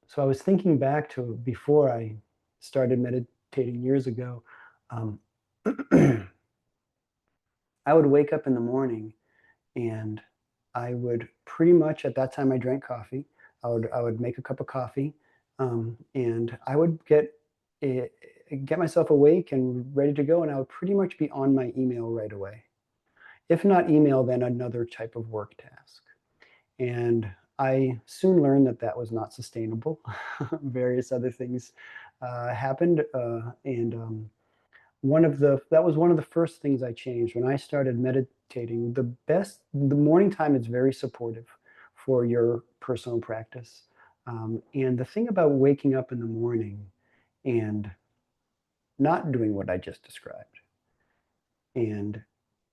So I was thinking back to before I started meditating years ago. Um, I would wake up in the morning and I would pretty much at that time I drank coffee. I would make a cup of coffee, and I would get myself awake and ready to go, and I would pretty much be on my email right away. If not email, then another type of work task. And I soon learned that that was not sustainable. Various other things happened, and that was one of the first things I changed when I started meditating. The morning time is very supportive for your personal practice. And the thing about waking up in the morning and not doing what I just described and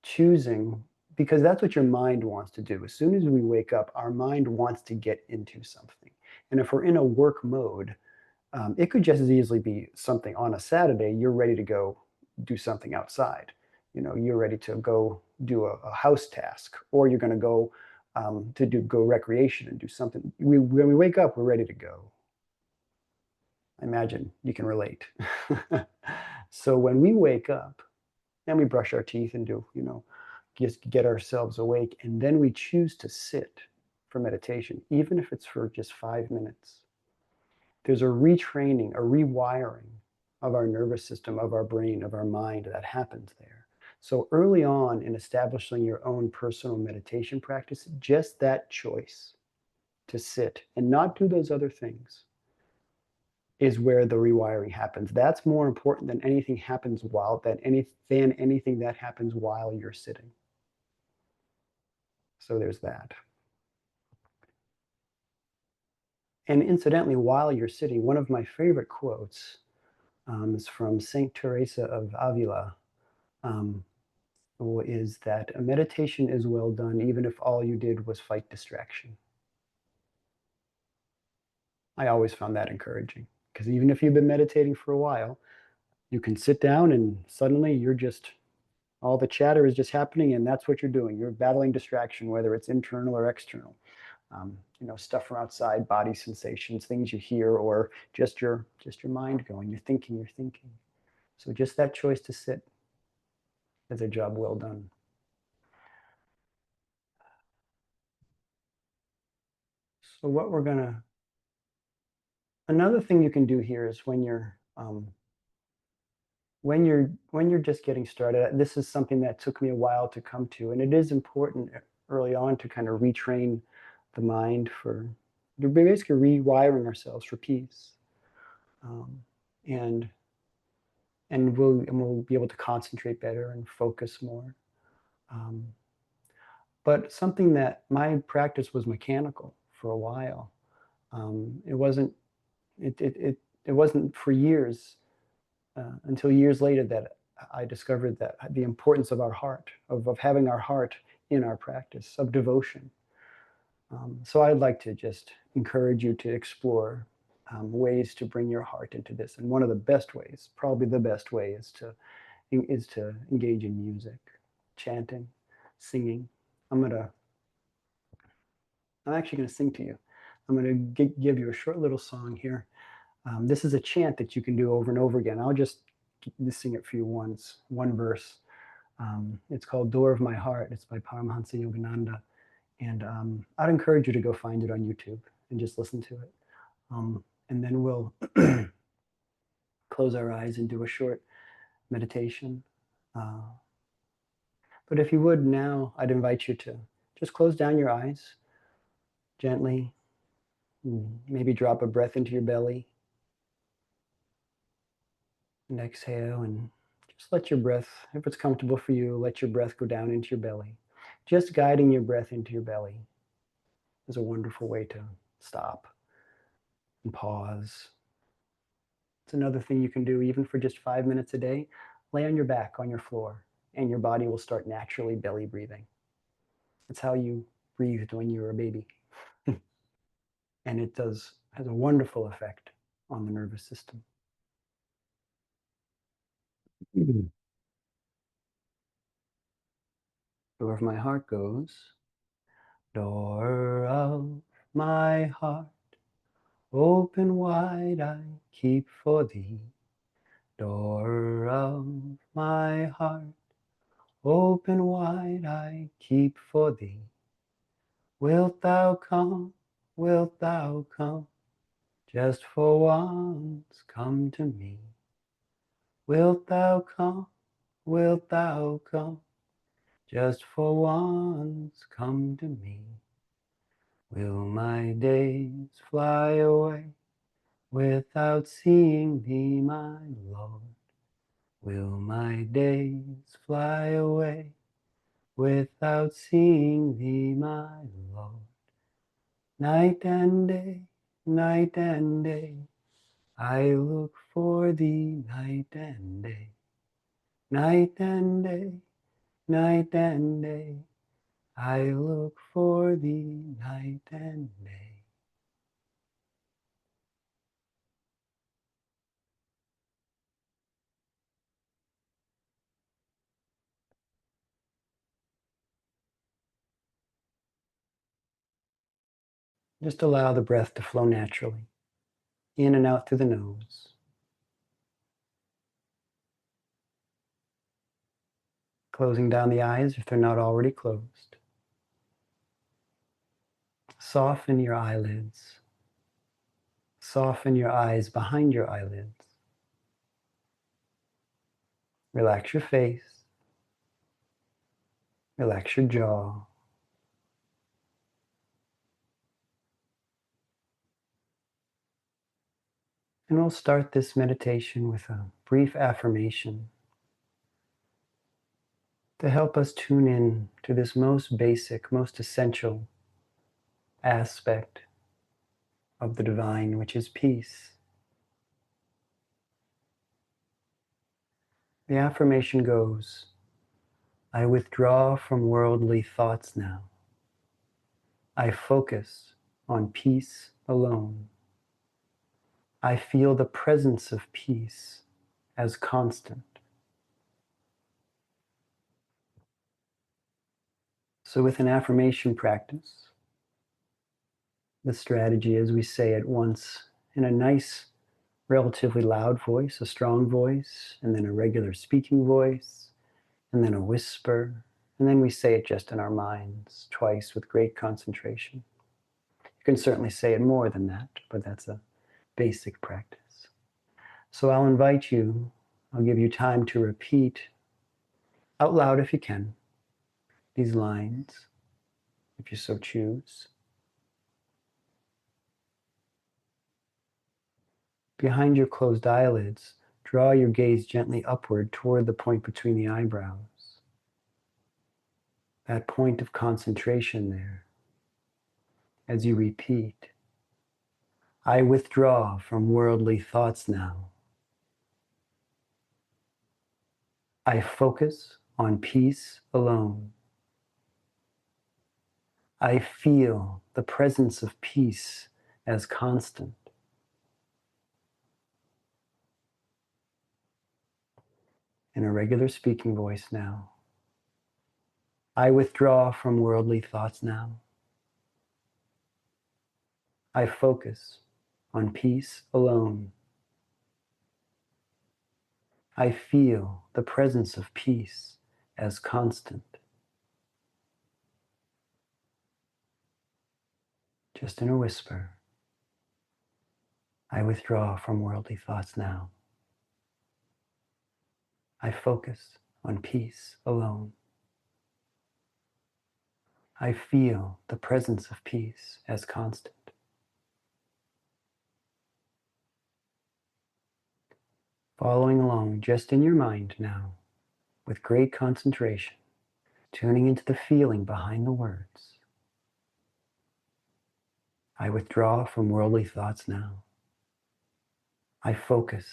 choosing, because that's what your mind wants to do. As soon as we wake up, our mind wants to get into something. And if we're in a work mode, it could just as easily be something on a Saturday. You're ready to go do something outside. You're ready to go do a house task, or you're going to go go recreation and do something. When we wake up, we're ready to go. I imagine you can relate. So when we wake up and we brush our teeth and just get ourselves awake, and then we choose to sit for meditation, even if it's for just 5 minutes, there's a retraining, a rewiring of our nervous system, of our brain, of our mind that happens there. So early on in establishing your own personal meditation practice, just that choice to sit and not do those other things is where the rewiring happens. That's more important than anything anything that happens while you're sitting. So there's that. And incidentally, while you're sitting, one of my favorite quotes is from Saint Teresa of Avila, um, is that a meditation is well done even if all you did was fight distraction. I always found that encouraging, because even if you've been meditating for a while, you can sit down and suddenly all the chatter is just happening, and that's what you're doing. You're battling distraction, whether it's internal or external. Stuff from outside, body sensations, things you hear, or just your mind going. You're thinking. So just that choice to sit is a job well done. So what we're gonna another thing you can do here is when you're just getting started. This is something that took me a while to come to, and it is important early on to kind of retrain the mind for basically rewiring ourselves for peace, um, and we'll be able to concentrate better and focus more. Um, but something that my practice was mechanical for a while. It wasn't it wasn't for years until years later that I discovered that the importance of our heart, of having our heart in our practice of devotion. So I'd like to just encourage you to explore ways to bring your heart into this. And one of the best ways, probably the best way, is to engage in music, chanting, singing. I'm gonna I'm actually gonna sing to you. I'm gonna give you a short little song here. This is a chant that you can do over and over again. I'll just sing it for you once, one verse. It's called Door of My Heart. It's by Paramhansa Yogananda. And I'd encourage you to go find it on YouTube and just listen to it. And then we'll close our eyes and do a short meditation. Uh, but if you would now, I'd invite you to just close down your eyes gently. Maybe drop a breath into your belly and exhale, and just let your breath, if it's comfortable for you, let your breath go down into your belly. Just guiding your breath into your belly is a wonderful way to stop and pause. It's another thing you can do even for just 5 minutes a day. Lay on your back on your floor, and your body will start naturally belly breathing. It's how you breathed when you were a baby. And it has a wonderful effect on the nervous system. Door of my heart goes, door of my heart, Open wide I keep for thee, door of my heart. Open wide I keep for thee. Wilt thou come, wilt thou come, just for once come to me? Wilt thou come, wilt thou come, just for once come to me? Will my days fly away without seeing thee, my Lord? Will my days fly away without seeing thee, my Lord? Night and day, I look for thee night and day. Night and day, night and day, I look for thee night and day. Just allow the breath to flow naturally, in and out through the nose. Closing down the eyes if they're not already closed. Soften your eyelids. Soften your eyes behind your eyelids. Relax your face. Relax your jaw. And we'll start this meditation with a brief affirmation to help us tune in to this most basic, most essential aspect of the divine, which is peace. The affirmation goes, I withdraw from worldly thoughts now. I focus on peace alone. I feel the presence of peace as constant. So with an affirmation practice, the strategy is we say it once in a nice, relatively loud voice, a strong voice, and then a regular speaking voice, and then a whisper, and then we say it just in our minds twice with great concentration. You can certainly say it more than that, but that's a basic practice. So I'll invite you, I'll give you time to repeat out loud if you can, these lines, if you so choose. Behind your closed eyelids, draw your gaze gently upward toward the point between the eyebrows. That point of concentration there. As you repeat, I withdraw from worldly thoughts now. I focus on peace alone. I feel the presence of peace as constant. In a regular speaking voice now. I withdraw from worldly thoughts now. I focus on peace alone. I feel the presence of peace as constant. Just in a whisper, I withdraw from worldly thoughts now. I focus on peace alone. I feel the presence of peace as constant. Following along just in your mind now, with great concentration, tuning into the feeling behind the words. I withdraw from worldly thoughts now. I focus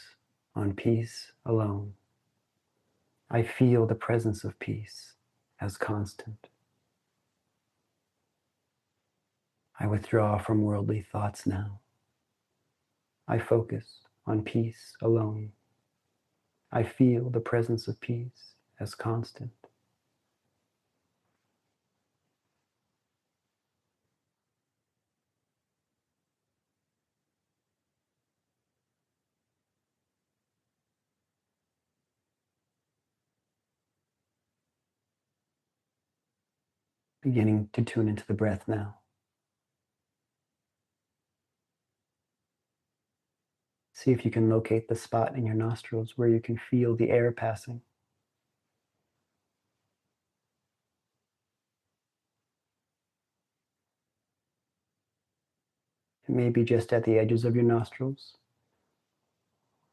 on peace alone. I feel the presence of peace as constant. I withdraw from worldly thoughts now. I focus on peace alone. I feel the presence of peace as constant. Beginning to tune into the breath now. See if you can locate the spot in your nostrils where you can feel the air passing. It may be just at the edges of your nostrils,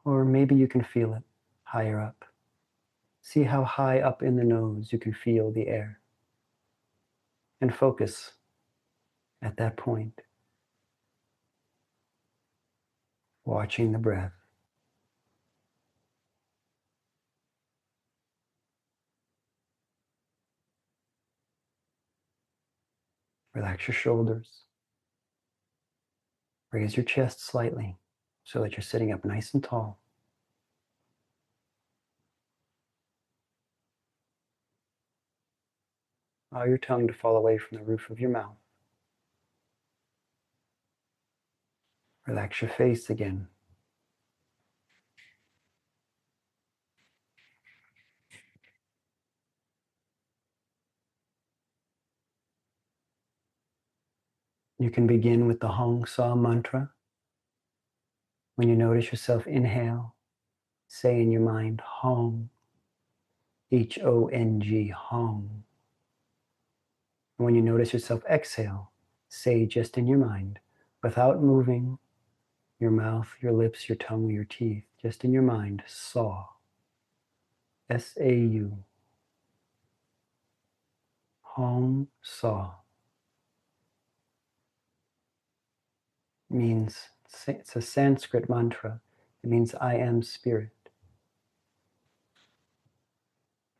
or maybe you can feel it higher up. See how high up in the nose you can feel the air. And focus at that point, watching the breath. Relax your shoulders. Raise your chest slightly so that you're sitting up nice and tall. Allow your tongue to fall away from the roof of your mouth. Relax your face again. You can begin with the Hong Sau mantra. When you notice yourself inhale, say in your mind, Hong, Hong, Hong. And when you notice yourself exhale, say just in your mind, without moving your mouth, your lips, your tongue, or your teeth, just in your mind, Sau, S-A-U, Hong Sau. Means, it's a Sanskrit mantra. It means I am spirit.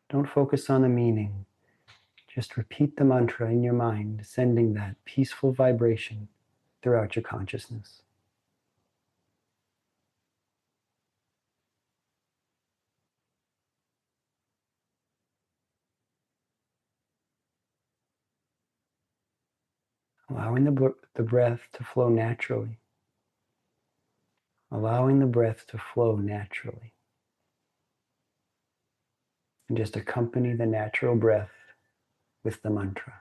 Don't focus on the meaning. Just repeat the mantra in your mind, sending that peaceful vibration throughout your consciousness. Allowing the breath to flow naturally. Allowing the breath to flow naturally. And just accompany the natural breath with the mantra.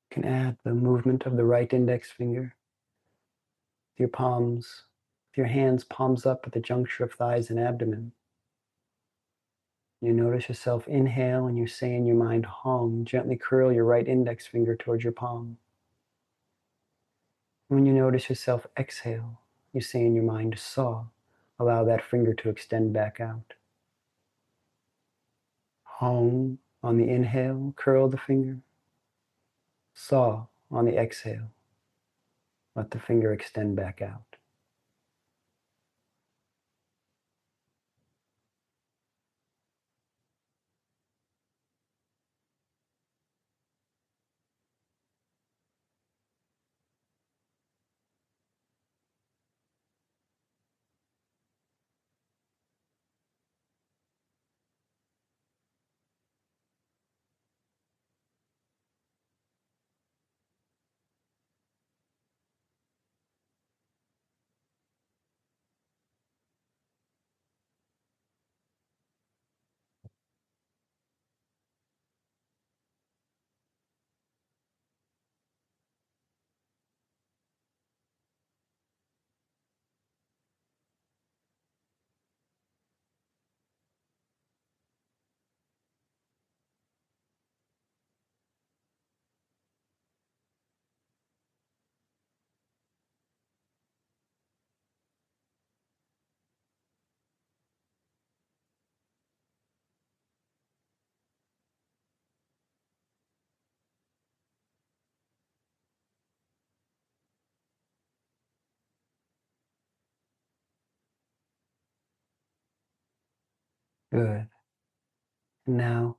You can add the movement of the right index finger with your palms, with your hands palms up at the juncture of thighs and abdomen. You notice yourself inhale and you say in your mind, Hong, gently curl your right index finger towards your palm. When you notice yourself exhale, you say in your mind, Sau, allow that finger to extend back out. Hong on the inhale, curl the finger. Sau on the exhale, let the finger extend back out. Good. And now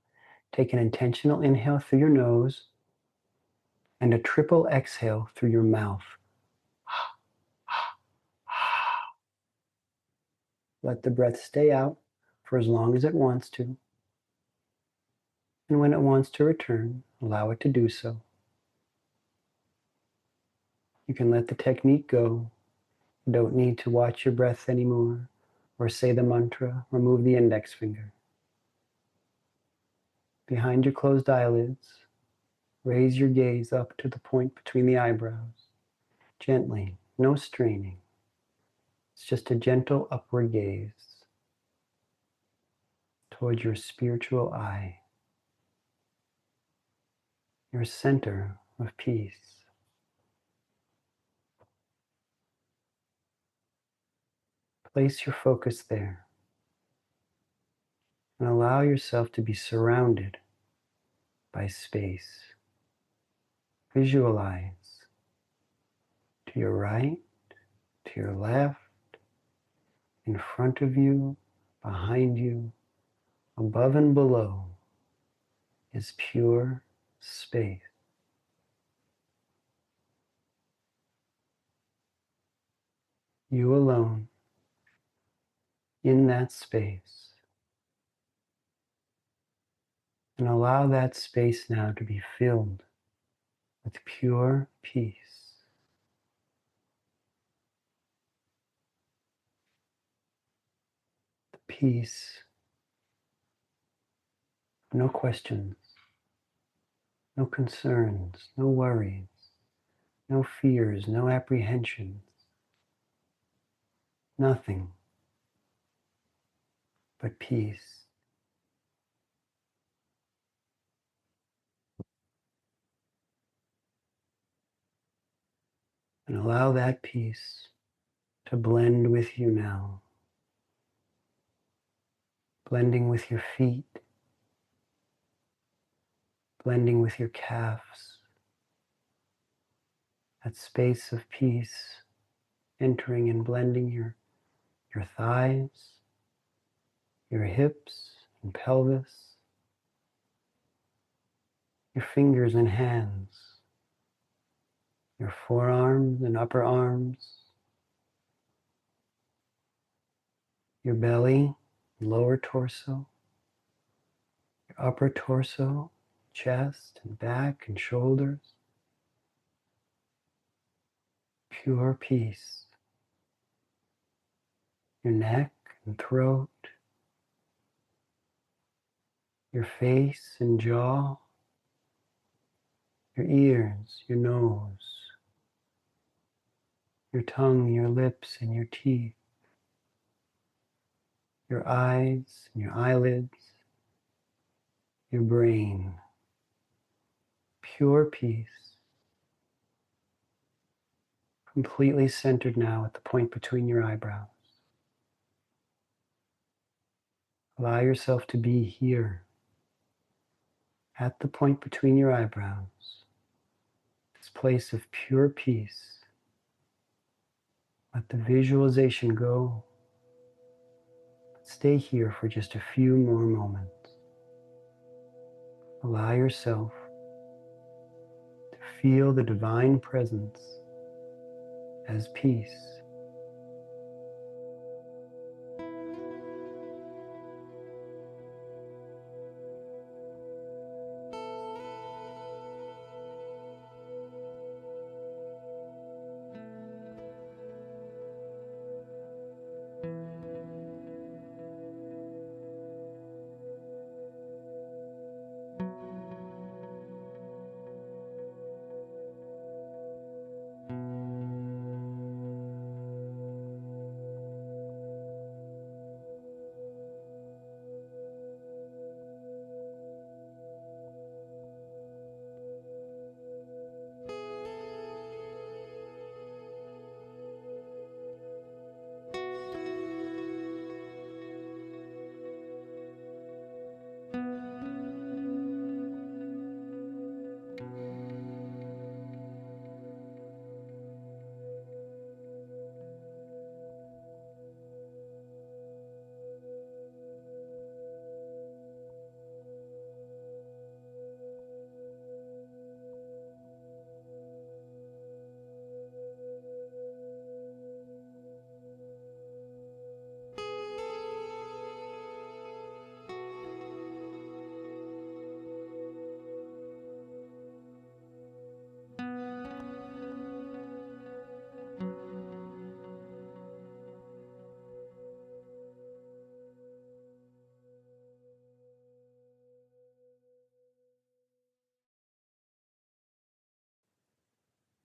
take an intentional inhale through your nose and a triple exhale through your mouth. Let the breath stay out for as long as it wants to. And when it wants to return, allow it to do so. You can let the technique go. You don't need to watch your breath anymore, or say the mantra, or move the index finger. Behind your closed eyelids, raise your gaze up to the point between the eyebrows. Gently, no straining. It's just a gentle upward gaze towards your spiritual eye, your center of peace. Place your focus there and allow yourself to be surrounded by space. Visualize to your right, to your left, in front of you, behind you, above and below is pure space. You alone in that space. And allow that space now to be filled with pure peace. The peace, no questions, no concerns, no worries, no fears, no apprehensions, nothing but peace. And allow that peace to blend with you now. Blending with your feet, blending with your calves. That space of peace entering and blending your thighs, your hips and pelvis, your fingers and hands, your forearms and upper arms, your belly, lower torso, your upper torso, chest and back and shoulders. Pure peace. Your neck and throat, your face and jaw, your ears, your nose, your tongue, your lips and your teeth, your eyes and your eyelids, your brain. Pure peace. Completely centered now at the point between your eyebrows. Allow yourself to be here at the point between your eyebrows. This place of pure peace. Let the visualization go. Stay here for just a few more moments. Allow yourself to feel the divine presence as peace.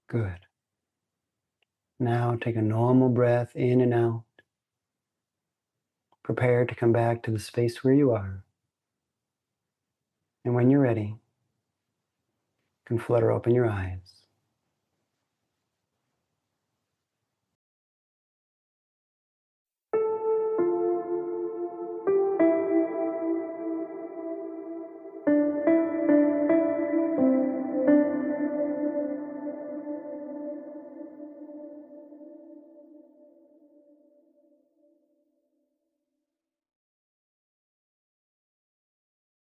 Good. Now take a normal breath in and out. Prepare to come back to the space where you are. And when you're ready, you can flutter open your eyes.